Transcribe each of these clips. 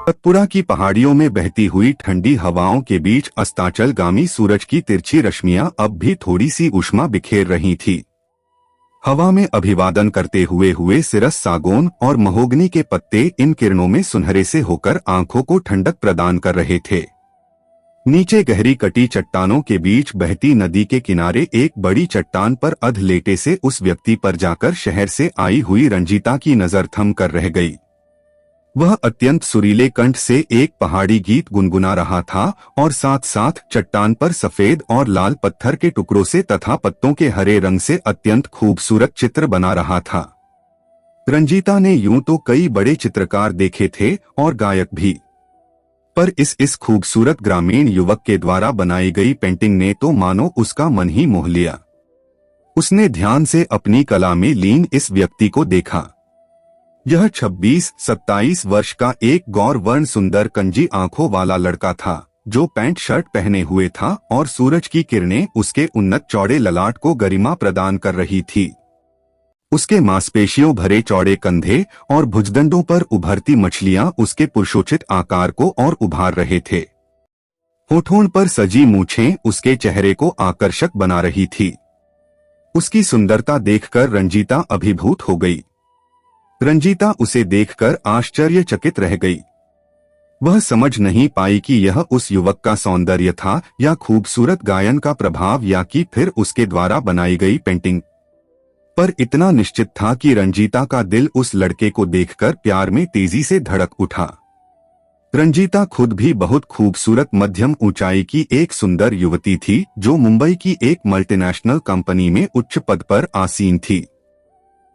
सतपुड़ा की पहाड़ियों में बहती हुई ठंडी हवाओं के बीच अस्ताचलगामी सूरज की तिरछी रश्मियां अब भी थोड़ी सी ऊष्मा बिखेर रही थी। हवा में अभिवादन करते हुए सिरस, सागौन और महोगनी के पत्ते इन किरणों में सुनहरे से होकर आंखों को ठंडक प्रदान कर रहे थे। नीचे गहरी कटी चट्टानों के बीच बहती नदी के किनारे एक बड़ी चट्टान पर अध लेटे से उस व्यक्ति पर जाकर शहर से आई हुई रंजीता की नजर थम कर रह गई। वह अत्यंत सुरीले कंठ से एक पहाड़ी गीत गुनगुना रहा था और साथ साथ चट्टान पर सफेद और लाल पत्थर के टुकड़ों से तथा पत्तों के हरे रंग से अत्यंत खूबसूरत चित्र बना रहा था। रंजीता ने यूं तो कई बड़े चित्रकार देखे थे और गायक भी, पर इस खूबसूरत ग्रामीण युवक के द्वारा बनाई गई पेंटिंग ने तो मानो उसका मन ही मोह लिया। उसने ध्यान से अपनी कला में लीन इस व्यक्ति को देखा। यह 26-27 वर्ष का एक गौर वर्ण सुंदर कंजी आंखों वाला लड़का था, जो पैंट शर्ट पहने हुए था और सूरज की किरणें उसके उन्नत चौड़े ललाट को गरिमा प्रदान कर रही थी। उसके मांसपेशियों भरे चौड़े कंधे और भुजदंडों पर उभरती मछलियां उसके पुरुषोचित आकार को और उभार रहे थे। होठों पर सजी मूछें उसके चेहरे को आकर्षक बना रही थी। उसकी सुंदरता देखकर रंजीता अभिभूत हो गई। रंजीता उसे देखकर आश्चर्यचकित रह गई। वह समझ नहीं पाई कि यह उस युवक का सौंदर्य था या खूबसूरत गायन का प्रभाव या कि फिर उसके द्वारा बनाई गई पेंटिंग। पर इतना निश्चित था कि रंजीता का दिल उस लड़के को देखकर प्यार में तेजी से धड़क उठा। रंजीता खुद भी बहुत खूबसूरत मध्यम ऊंचाई की एक सुंदर युवती थी, जो मुंबई की एक मल्टीनेशनल कंपनी में उच्च पद पर आसीन थी।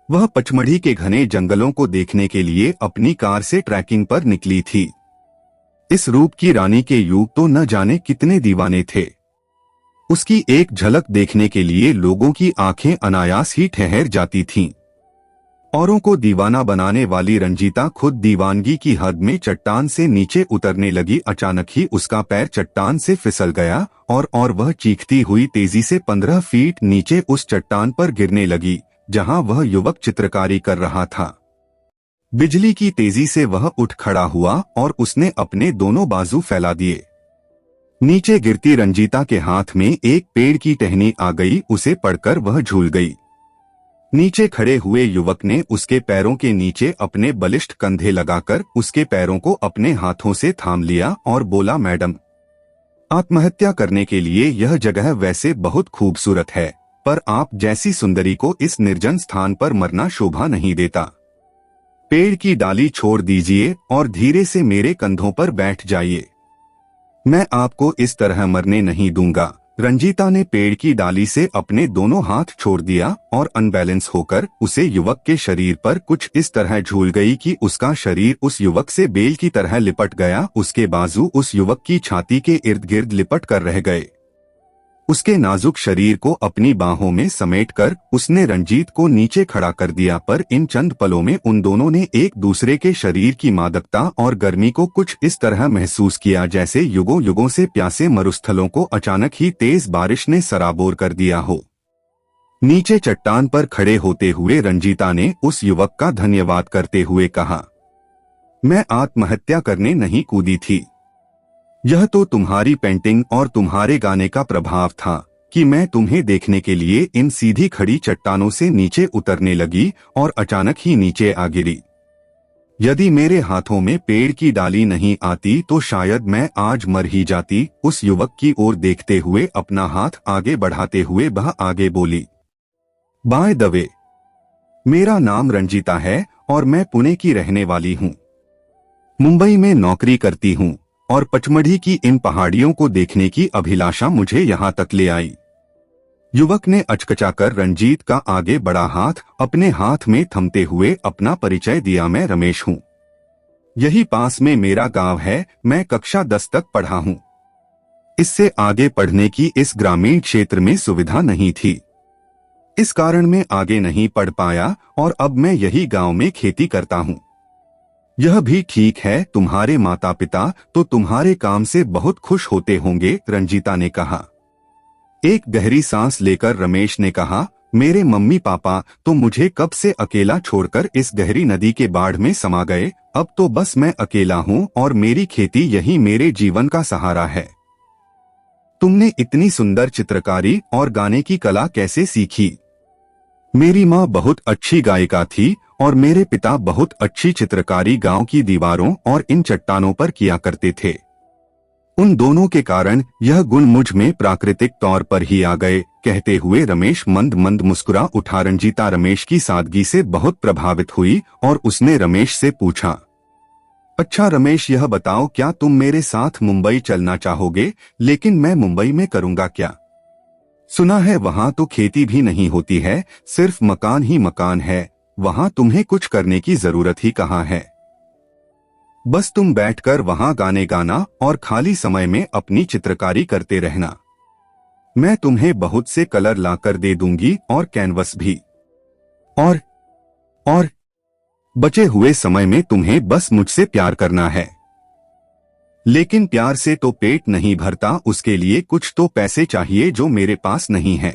वह पचमढ़ी के घने जंगलों को देखने के लिए अपनी कार से ट्रैकिंग पर निकली थी। इस रूप की रानी के युग तो न जाने कितने दीवाने थे। उसकी एक झलक देखने के लिए लोगों की आंखें अनायास ही ठहर जाती थीं। औरों को दीवाना बनाने वाली रंजीता खुद दीवानगी की हद में चट्टान से नीचे उतरने लगी। अचानक ही उसका पैर चट्टान से फिसल गया और वह चीखती हुई तेजी से 15 फीट नीचे उस चट्टान पर गिरने लगी, जहां वह युवक चित्रकारी कर रहा था। बिजली की तेजी से वह उठ खड़ा हुआ और उसने अपने दोनों बाजू फैला दिए। नीचे गिरती रंजीता के हाथ में एक पेड़ की टहनी आ गई। उसे पड़कर वह झूल गई। नीचे खड़े हुए युवक ने उसके पैरों के नीचे अपने बलिष्ठ कंधे लगाकर उसके पैरों को अपने हाथों से थाम लिया और बोला, मैडम, आत्महत्या करने के लिए यह जगह वैसे बहुत खूबसूरत है, पर आप जैसी सुंदरी को इस निर्जन स्थान पर मरना शोभा नहीं देता। पेड़ की डाली छोड़ दीजिए और धीरे से मेरे कंधों पर बैठ जाइए। मैं आपको इस तरह मरने नहीं दूंगा। रंजीता ने पेड़ की डाली से अपने दोनों हाथ छोड़ दिया और अनबैलेंस होकर उसे युवक के शरीर पर कुछ इस तरह झूल गई कि उसका शरीर उस युवक से बेल की तरह लिपट गया। उसके बाजू उस युवक की छाती के इर्द गिर्द लिपट कर रह गए। उसके नाजुक शरीर को अपनी बाहों में समेटकर उसने रंजीत को नीचे खड़ा कर दिया, पर इन चंद पलों में उन दोनों ने एक दूसरे के शरीर की मादकता और गर्मी को कुछ इस तरह महसूस किया जैसे युगों युगों से प्यासे मरुस्थलों को अचानक ही तेज बारिश ने सराबोर कर दिया हो। नीचे चट्टान पर खड़े होते हुए रंजीता ने उस युवक का धन्यवाद करते हुए कहा, मैं आत्महत्या करने नहीं कूदी थी। यह तो तुम्हारी पेंटिंग और तुम्हारे गाने का प्रभाव था कि मैं तुम्हें देखने के लिए इन सीधी खड़ी चट्टानों से नीचे उतरने लगी और अचानक ही नीचे आ गिरी। यदि मेरे हाथों में पेड़ की डाली नहीं आती तो शायद मैं आज मर ही जाती। उस युवक की ओर देखते हुए अपना हाथ आगे बढ़ाते हुए वह आगे बोली, बाय द वे, मेरा नाम रंजीता है और मैं पुणे की रहने वाली हूँ। मुंबई में नौकरी करती हूँ और पचमढ़ी की इन पहाड़ियों को देखने की अभिलाषा मुझे यहाँ तक ले आई। युवक ने अचकचाकर रंजीत का आगे बढ़ा हाथ अपने हाथ में थमते हुए अपना परिचय दिया, मैं रमेश हूँ। यही पास में मेरा गांव है। मैं कक्षा 10 तक पढ़ा हूँ। इससे आगे पढ़ने की इस ग्रामीण क्षेत्र में सुविधा नहीं थी। इस कारण मैं आगे नहीं पढ़ पाया और अब मैं यही गांव में खेती करता हूँ। यह भी ठीक है, तुम्हारे माता पिता तो तुम्हारे काम से बहुत खुश होते होंगे, रंजीता ने कहा। एक गहरी सांस लेकर रमेश ने कहा, मेरे मम्मी पापा तो मुझे कब से अकेला छोड़कर इस गहरी नदी के बाढ़ में समा गए। अब तो बस मैं अकेला हूँ और मेरी खेती यही मेरे जीवन का सहारा है। तुमने इतनी सुंदर चित्रकारी और गाने की कला कैसे सीखी? मेरी माँ बहुत अच्छी गायिका थी और मेरे पिता बहुत अच्छी चित्रकारी गांव की दीवारों और इन चट्टानों पर किया करते थे। उन दोनों के कारण यह गुण मुझ में प्राकृतिक तौर पर ही आ गए। कहते हुए रमेश मंद मंद मुस्कुरा उठा। रंजीता रमेश की सादगी से बहुत प्रभावित हुई और उसने रमेश से पूछा, अच्छा रमेश, यह बताओ क्या तुम मेरे साथ मुंबई चलना चाहोगे? लेकिन मैं मुंबई में करूंगा क्या? सुना है वहां तो खेती भी नहीं होती है, सिर्फ मकान ही मकान है। वहां तुम्हें कुछ करने की जरूरत ही कहाँ है। बस तुम बैठकर वहां गाने गाना और खाली समय में अपनी चित्रकारी करते रहना। मैं तुम्हें बहुत से कलर लाकर दे दूंगी और कैनवस भी। और बचे हुए समय में तुम्हें बस मुझसे प्यार करना है। लेकिन प्यार से तो पेट नहीं भरता, उसके लिए कुछ तो पैसे चाहिए जो मेरे पास नहीं है।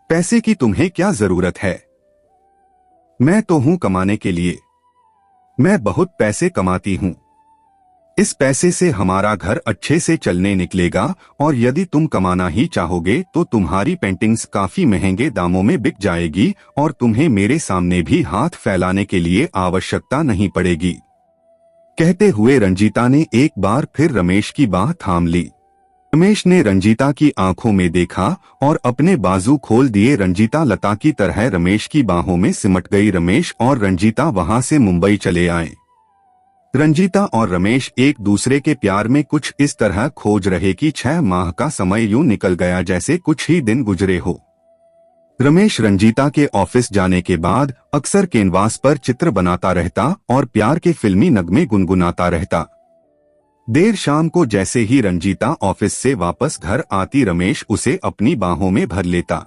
पैसे की तुम्हें क्या जरूरत है? मैं तो हूं कमाने के लिए। मैं बहुत पैसे कमाती हूं। इस पैसे से हमारा घर अच्छे से चलने निकलेगा और यदि तुम कमाना ही चाहोगे तो तुम्हारी पेंटिंग्स काफी महंगे दामों में बिक जाएगी और तुम्हें मेरे सामने भी हाथ फैलाने के लिए आवश्यकता नहीं पड़ेगी। कहते हुए रंजीता ने एक बार फिर रमेश की बाह थाम ली। रमेश ने रंजीता की आंखों में देखा और अपने बाजू खोल दिए। रंजीता लता की तरह रमेश की बाहों में सिमट गई। रमेश और रंजीता वहां से मुंबई चले आए। रंजीता और रमेश एक दूसरे के प्यार में कुछ इस तरह खोज रहे कि 6 माह का समय यूं निकल गया जैसे कुछ ही दिन गुजरे हो। रमेश रंजीता के ऑफिस जाने के बाद अक्सर कैनवास पर चित्र बनाता रहता और प्यार के फिल्मी नगमे गुनगुनाता रहता। देर शाम को जैसे ही रंजीता ऑफिस से वापस घर आती, रमेश उसे अपनी बाहों में भर लेता।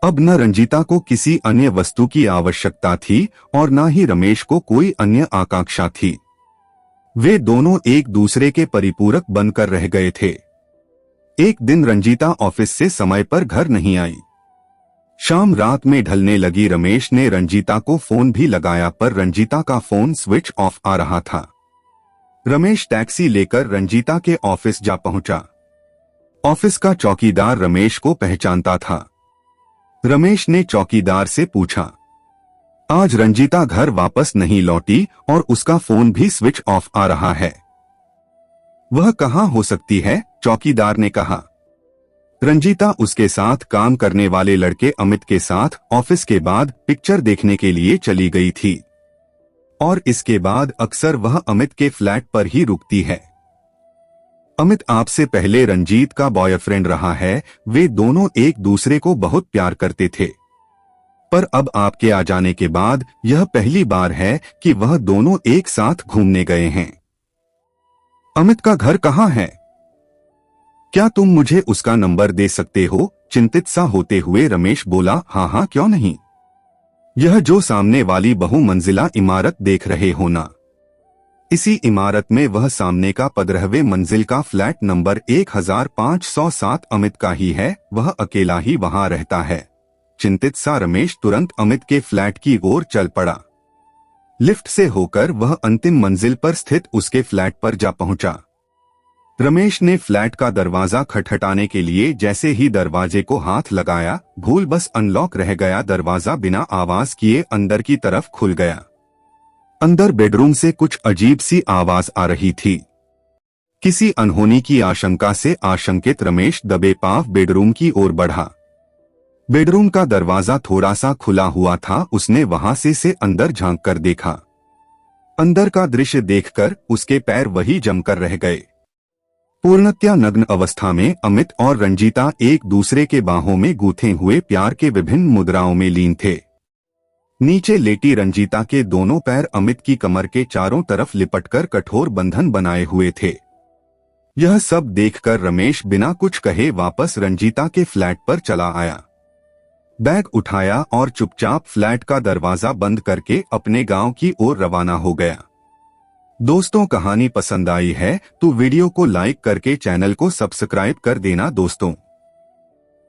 अब न रंजीता को किसी अन्य वस्तु की आवश्यकता थी और न ही रमेश को कोई अन्य आकांक्षा थी। वे दोनों एक दूसरे के परिपूरक बनकर रह गए थे। एक दिन रंजीता ऑफिस से समय पर घर नहीं आई। शाम रात में ढलने लगी। रमेश ने रंजीता को फोन भी लगाया पर रंजीता का फोन स्विच ऑफ आ रहा था। रमेश टैक्सी लेकर रंजीता के ऑफिस जा पहुंचा। ऑफिस का चौकीदार रमेश को पहचानता था। रमेश ने चौकीदार से पूछा, आज रंजीता घर वापस नहीं लौटी और उसका फोन भी स्विच ऑफ आ रहा है। वह कहां हो सकती है? चौकीदार ने कहा। रंजीता उसके साथ काम करने वाले लड़के अमित के साथ ऑफिस के बाद पिक्चर देखने के लिए चली गई थी और इसके बाद अक्सर वह अमित के फ्लैट पर ही रुकती है। अमित आपसे पहले रंजीत का बॉयफ्रेंड रहा है। वे दोनों एक दूसरे को बहुत प्यार करते थे, पर अब आपके आ जाने के बाद यह पहली बार है कि वह दोनों एक साथ घूमने गए हैं। अमित का घर कहाँ है? क्या तुम मुझे उसका नंबर दे सकते हो? चिंतित सा होते हुए रमेश बोला, हाँ हाँ क्यों नहीं। यह जो सामने वाली बहुमंजिला इमारत देख रहे हो ना, इसी इमारत में वह सामने का 15वें मंजिल का फ्लैट नंबर 1507 अमित का ही है। वह अकेला ही वहां रहता है। चिंतित सा रमेश तुरंत अमित के फ्लैट की ओर चल पड़ा। लिफ्ट से होकर वह अंतिम मंजिल पर स्थित उसके फ्लैट पर जा पहुंचा। रमेश ने फ्लैट का दरवाजा खटखटाने के लिए जैसे ही दरवाजे को हाथ लगाया, भूल बस अनलॉक रह गया। दरवाजा बिना आवाज किए अंदर की तरफ खुल गया। अंदर बेडरूम से कुछ अजीब सी आवाज आ रही थी। किसी अनहोनी की आशंका से आशंकित रमेश दबे पांव बेडरूम की ओर बढ़ा। बेडरूम का दरवाजा थोड़ा सा खुला हुआ था। उसने वहां से अंदर झांक कर देखा। अंदर का दृश्य देखकर उसके पैर वही जमकर रह गए। पूर्णतया नग्न अवस्था में अमित और रंजीता एक दूसरे के बाहों में गूंथे हुए प्यार के विभिन्न मुद्राओं में लीन थे। नीचे लेटी रंजीता के दोनों पैर अमित की कमर के चारों तरफ लिपटकर कठोर बंधन बनाए हुए थे। यह सब देखकर रमेश बिना कुछ कहे वापस रंजीता के फ्लैट पर चला आया। बैग उठाया और चुपचाप फ्लैट का दरवाजा बंद करके अपने गांव की ओर रवाना हो गया। दोस्तों, कहानी पसंद आई है तो वीडियो को लाइक करके चैनल को सब्सक्राइब कर देना दोस्तों।